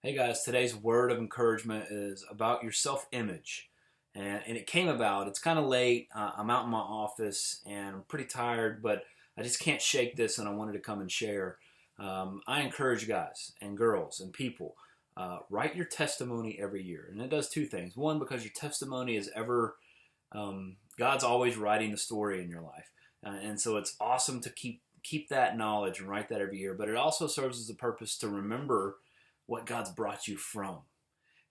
Hey guys, today's word of encouragement is about your self-image. And it came about, it's kind of late. I'm out in my office and I'm pretty tired, but I just can't shake this and I wanted to come and share. I encourage guys and girls and people, write your testimony every year. And it does two things. One, because your testimony is God's always writing the story in your life. And so it's awesome to keep that knowledge and write that every year. But it also serves as a purpose to remember what God's brought you from.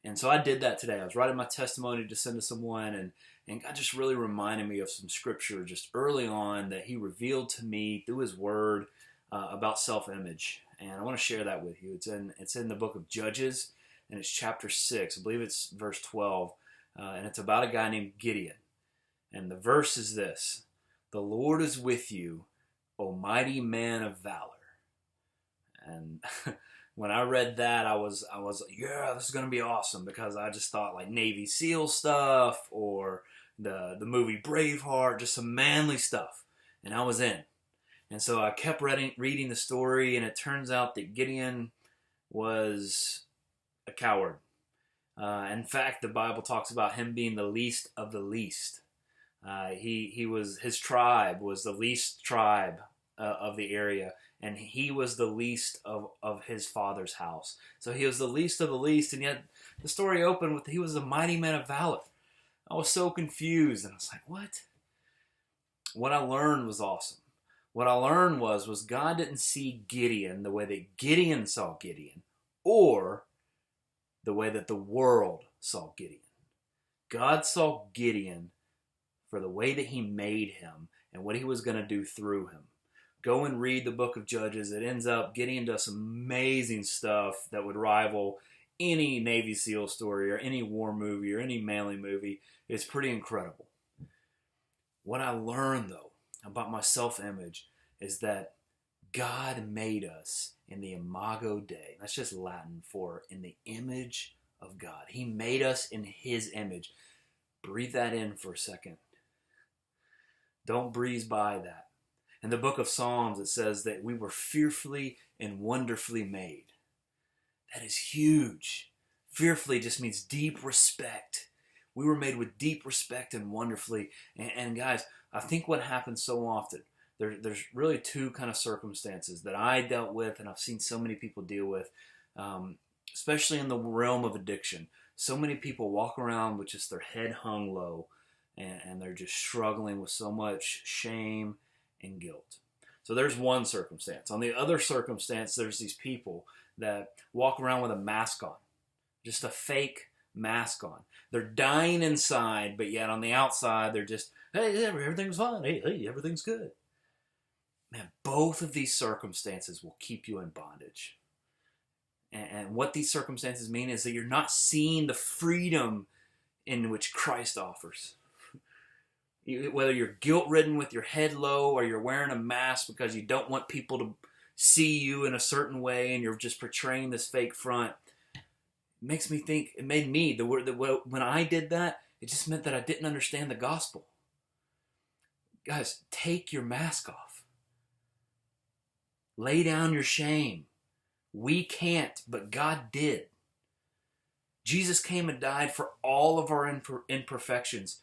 And so I did that today. I was writing my testimony to send to someone, and God just really reminded me of some scripture just early on that He revealed to me through His Word about self-image. And I want to share that with you. It's in the book of Judges, and it's chapter 6. I believe it's verse 12, and it's about a guy named Gideon. And the verse is this: "The Lord is with you, O mighty man of valor." And when I read that, I was like, yeah, this is gonna be awesome, because I just thought like Navy SEAL stuff or the movie Braveheart, just some manly stuff, and I was in. And so I kept reading the story, and it turns out that Gideon was a coward. In fact, the Bible talks about him being the least of the least. His tribe was the least tribe of the area, and he was the least of his father's house. So he was the least of the least, and yet the story opened with he was a mighty man of valor. I was so confused, and I was like, what? What I learned was awesome. What I learned was God didn't see Gideon the way that Gideon saw Gideon, or the way that the world saw Gideon. God saw Gideon for the way that He made him and what He was going to do through him. Go and read the book of Judges. It ends up getting into some amazing stuff that would rival any Navy SEAL story or any war movie or any manly movie. It's pretty incredible. What I learned, though, about my self-image is that God made us in the imago Dei. That's just Latin for in the image of God. He made us in His image. Breathe that in for a second. Don't breeze by that. In the book of Psalms, it says that we were fearfully and wonderfully made. That is huge. Fearfully just means deep respect. We were made with deep respect and wonderfully. And guys, I think what happens so often, there's really two kind of circumstances that I dealt with and I've seen so many people deal with, especially in the realm of addiction. So many people walk around with just their head hung low, and they're just struggling with so much shame and guilt. So there's one circumstance. On the other circumstance, there's these people that walk around with a mask on, just a fake mask on. They're dying inside, but yet on the outside, they're just, hey, everything's fine. Hey, everything's good. Man, both of these circumstances will keep you in bondage. And what these circumstances mean is that you're not seeing the freedom in which Christ offers. Whether you're guilt-ridden with your head low, or you're wearing a mask because you don't want people to see you in a certain way and you're just portraying this fake front, it makes me think, it made me, when I did that, it just meant that I didn't understand the gospel. Guys, take your mask off. Lay down your shame. We can't, but God did. Jesus came and died for all of our imperfections.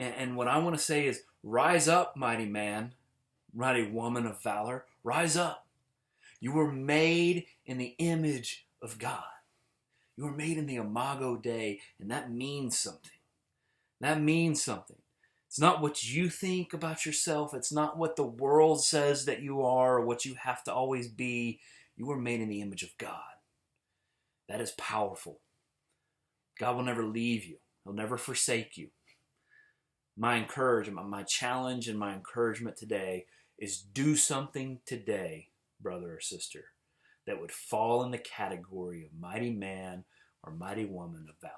And what I want to say is, rise up, mighty man, mighty woman of valor. Rise up. You were made in the image of God. You were made in the imago Dei, and that means something. That means something. It's not what you think about yourself. It's not what the world says that you are or what you have to always be. You were made in the image of God. That is powerful. God will never leave you. He'll never forsake you. My encouragement, my challenge and my encouragement today is do something today, brother or sister, that would fall in the category of mighty man or mighty woman of valor.